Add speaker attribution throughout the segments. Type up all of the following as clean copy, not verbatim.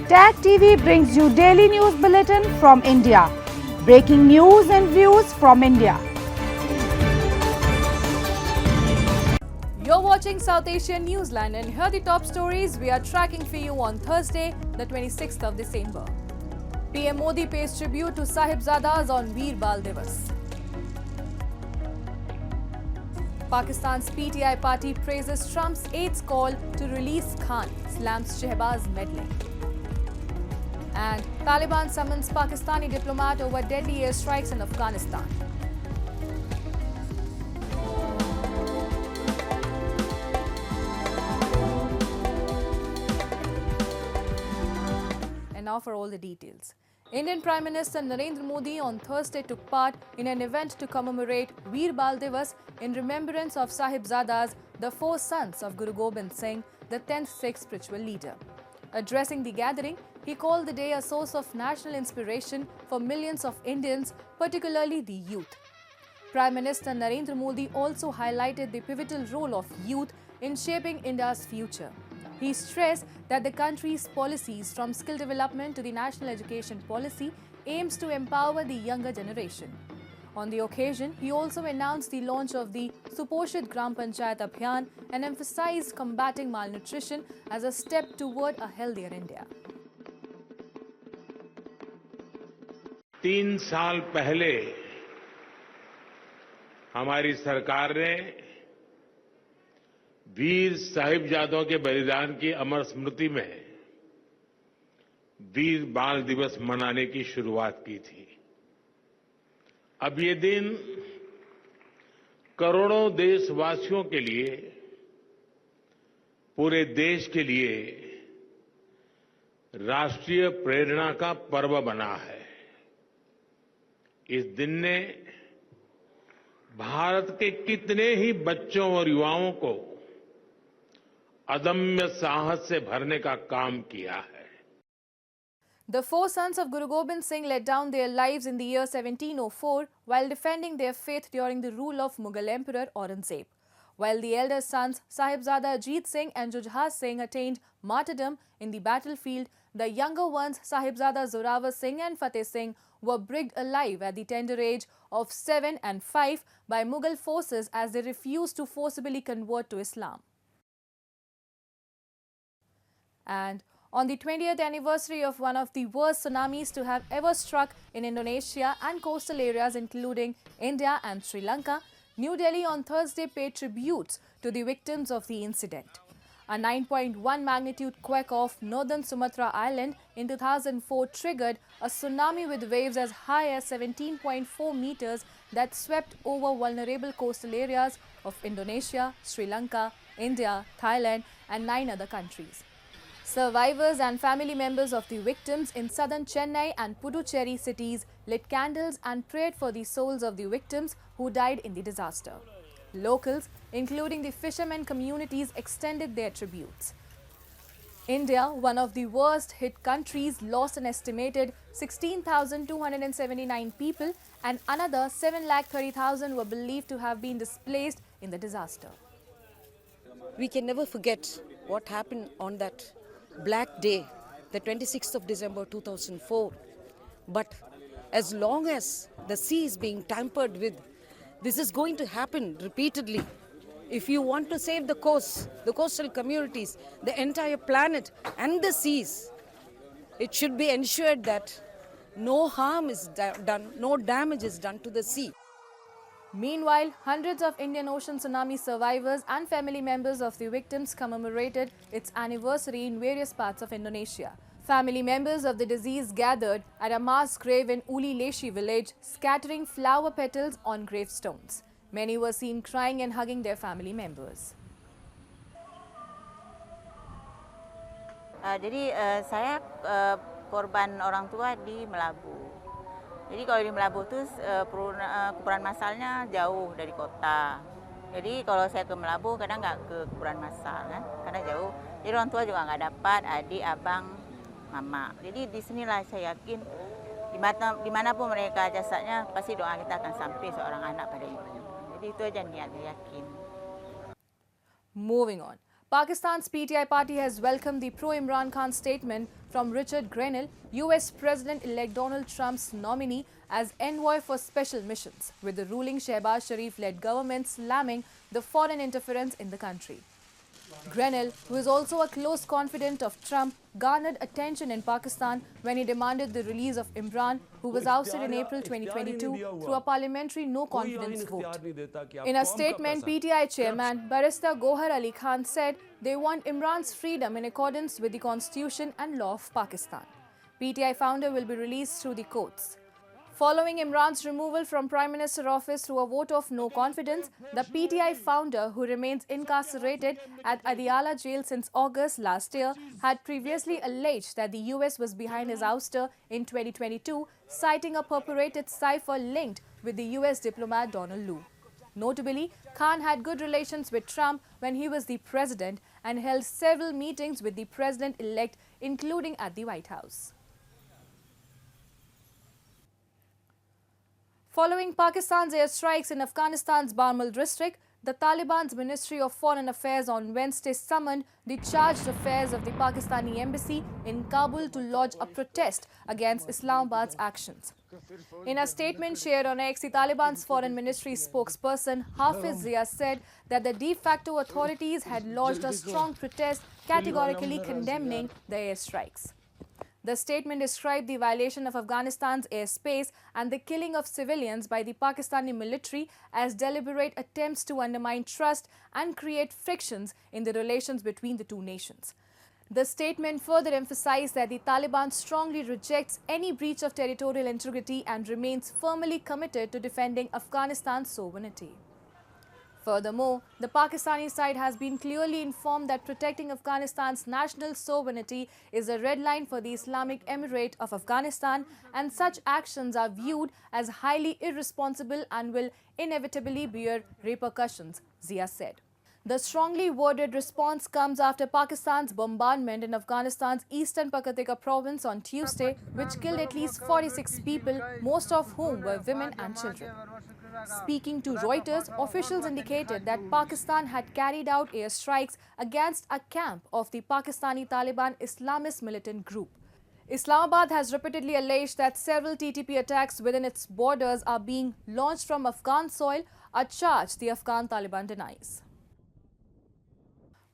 Speaker 1: Tag TV brings you daily news bulletin from India. Breaking news and views from India.
Speaker 2: You're watching South Asian Newsline, and here are the top stories we are tracking for you on Thursday, the 26th of December. PM Modi pays tribute to Sahibzadas on Veer Bal Divas. Pakistan's PTI party praises Trump's 8th call to release Khan, slams Shehbaz meddling. And Taliban summons Pakistani diplomat over deadly airstrikes in Afghanistan. And now for all the details. Indian Prime Minister Narendra Modi on Thursday took part in an event to commemorate Veer Bal Divas in remembrance of Sahibzadas, the 4 sons of Guru Gobind Singh, the 10th Sikh spiritual leader. Addressing the gathering, he called the day a source of national inspiration for millions of Indians, particularly the youth. Prime Minister Narendra Modi also highlighted the pivotal role of youth in shaping India's future. He stressed that the country's policies, from skill development to the national education policy, aims to empower the younger generation. On the occasion, he also announced the launch of the Suposhit Gram Panchayat Abhiyan and emphasized combating malnutrition as a step toward a healthier India.
Speaker 3: 3 साल पहले हमारी सरकार ने वीर साहिबजादों के बलिदान की अमर स्मृति में वीर बाल दिवस मनाने की शुरुआत की थी। अब ये दिन करोड़ों देशवासियों के लिए, पूरे देश के लिए राष्ट्रीय प्रेरणा का पर्व बना है। इस दिन ने भारत के कितने ही बच्चों और युवाओं को अदम्य साहस से भरने का काम किया है।
Speaker 2: The 4 sons of Guru Gobind Singh laid down their lives in the year 1704 while defending their faith during the rule of Mughal Emperor Aurangzeb. While the elder sons Sahibzada Ajit Singh and Jujhar Singh attained martyrdom in the battlefield, the younger ones Sahibzada Zorawar Singh and Fateh Singh were brigged alive at the tender age of 7 and 5 by Mughal forces as they refused to forcibly convert to Islam. And on the 20th anniversary of one of the worst tsunamis to have ever struck in Indonesia and coastal areas including India and Sri Lanka, New Delhi on Thursday paid tributes to the victims of the incident. A 9.1 magnitude quake off northern Sumatra Island in 2004 triggered a tsunami with waves as high as 17.4 meters that swept over vulnerable coastal areas of Indonesia, Sri Lanka, India, Thailand and 9 other countries. Survivors and family members of the victims in southern Chennai and Puducherry cities lit candles and prayed for the souls of the victims who died in the disaster. Locals, including the fishermen communities, extended their tributes. India, one of the worst hit countries, lost an estimated 16,279 people and another 730,000 were believed to have been displaced in the disaster.
Speaker 4: We can never forget what happened on that black day, the 26th of December 2004. But as long as the sea is being tampered with, this is going to happen repeatedly. If you want to save the coast, the coastal communities, the entire planet and the seas, it should be ensured that no harm is done, no damage is done to the sea.
Speaker 2: Meanwhile, hundreds of Indian Ocean tsunami survivors and family members of the victims commemorated its anniversary in various parts of Indonesia. Family members of the deceased gathered at a mass grave in Uli Leshi village, scattering flower petals on gravestones. Many were seen crying and hugging their family members.
Speaker 5: Jadi saya korban orang tua di Melabu. Jadi kalau di Melabu itu kuburan massalnya jauh dari kota. Jadi kalau saya ke Melabu kadang nggak ke kuburan massal kan, karena jauh. Jadi orang tua juga nggak dapat, adik, abang, mama. Jadi di sinilah saya yakin dimanapun mereka jasadnya pasti doa kita akan sampai seorang anak pada ibunya. Jadi itu aja niat yakin.
Speaker 2: Moving on. Pakistan's PTI party has welcomed the pro-Imran Khan statement from Richard Grenell, US President-elect Donald Trump's nominee, as envoy for special missions, with the ruling Shehbaz Sharif-led government slamming the foreign interference in the country. Grenell, who is also a close confidant of Trump, garnered attention in Pakistan when he demanded the release of Imran, who was ousted in April 2022 through a parliamentary no-confidence vote. In a statement, PTI chairman Barrister Gohar Ali Khan said they want Imran's freedom in accordance with the constitution and law of Pakistan. PTI founder will be released through the courts. Following Imran's removal from Prime Minister office through a vote of no confidence, the PTI founder, who remains incarcerated at Adiala jail since August last year, had previously alleged that the US was behind his ouster in 2022, citing a purported cipher linked with the US diplomat Donald Lu. Notably, Khan had good relations with Trump when he was the president and held several meetings with the president-elect, including at the White House. Following Pakistan's airstrikes in Afghanistan's Barmal district, the Taliban's Ministry of Foreign Affairs on Wednesday summoned the chargé d'affaires of the Pakistani embassy in Kabul to lodge a protest against Islamabad's actions. In a statement shared on X, the Taliban's Foreign Ministry spokesperson Hafiz Zia said that the de facto authorities had lodged a strong protest categorically condemning the airstrikes. The statement described the violation of Afghanistan's airspace and the killing of civilians by the Pakistani military as deliberate attempts to undermine trust and create frictions in the relations between the two nations. The statement further emphasized that the Taliban strongly rejects any breach of territorial integrity and remains firmly committed to defending Afghanistan's sovereignty. Furthermore, the Pakistani side has been clearly informed that protecting Afghanistan's national sovereignty is a red line for the Islamic Emirate of Afghanistan, and such actions are viewed as highly irresponsible and will inevitably bear repercussions, Zia said. The strongly worded response comes after Pakistan's bombardment in Afghanistan's eastern Paktika province on Tuesday, which killed at least 46 people, most of whom were women and children. Speaking to Reuters, officials indicated that Pakistan had carried out airstrikes against a camp of the Pakistani Taliban Islamist militant group. Islamabad has repeatedly alleged that several TTP attacks within its borders are being launched from Afghan soil, a charge the Afghan Taliban denies.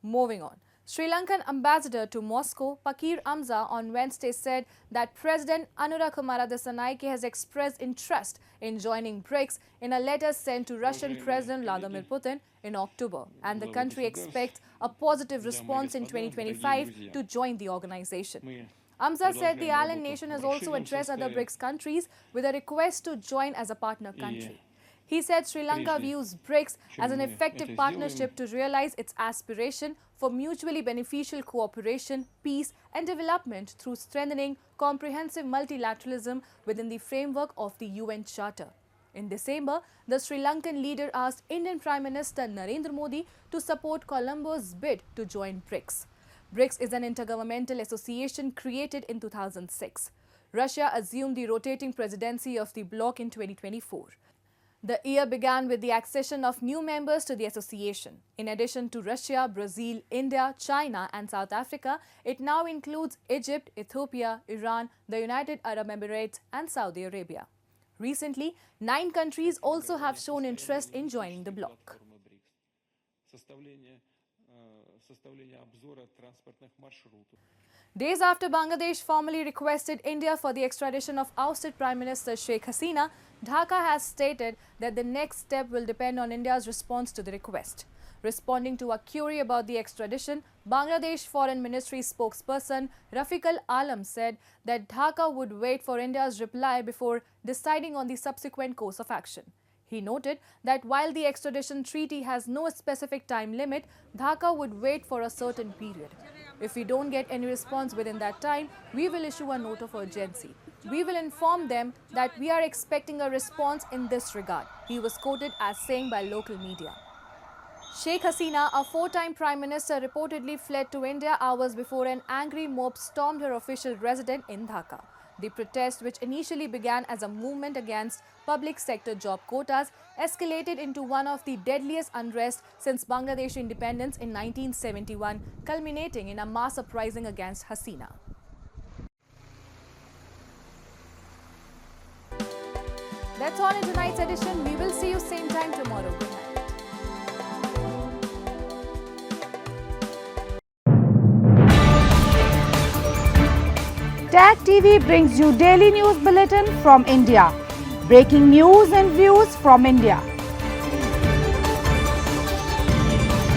Speaker 2: Moving on. Sri Lankan ambassador to Moscow, Pakir Amza, on Wednesday said that President Anurakumara Dissanayake has expressed interest in joining BRICS in a letter sent to Russian President Vladimir Putin in October, and the country expects a positive response in 2025 to join the organization. Amza said the island nation has also addressed other BRICS countries with a request to join as a partner country. He said Sri Lanka views BRICS as an effective partnership to realize its aspiration for mutually beneficial cooperation, peace and development through strengthening comprehensive multilateralism within the framework of the UN Charter. In December, the Sri Lankan leader asked Indian Prime Minister Narendra Modi to support Colombo's bid to join BRICS. BRICS is an intergovernmental association created in 2006. Russia assumed the rotating presidency of the bloc in 2024. The year began with the accession of new members to the association. In addition to Russia, Brazil, India, China and South Africa, it now includes Egypt, Ethiopia, Iran, the United Arab Emirates and Saudi Arabia. Recently, 9 countries also have shown interest in joining the bloc. Days after Bangladesh formally requested India for the extradition of ousted Prime Minister Sheikh Hasina, Dhaka has stated that the next step will depend on India's response to the request. Responding to a query about the extradition, Bangladesh Foreign Ministry spokesperson Rafiqul Alam said that Dhaka would wait for India's reply before deciding on the subsequent course of action. He noted that while the extradition treaty has no specific time limit, Dhaka would wait for a certain period. If we don't get any response within that time, we will issue a note of urgency. We will inform them that we are expecting a response in this regard, he was quoted as saying by local media. Sheikh Hasina, a 4-time Prime Minister, reportedly fled to India hours before an angry mob stormed her official residence in Dhaka. The protest, which initially began as a movement against public sector job quotas, escalated into one of the deadliest unrest since Bangladesh independence in 1971, culminating in a mass uprising against Hasina. That's all in tonight's edition. We will see you same time tomorrow. Good night.
Speaker 1: Tag TV brings you daily news bulletin from India. Breaking news and views from India.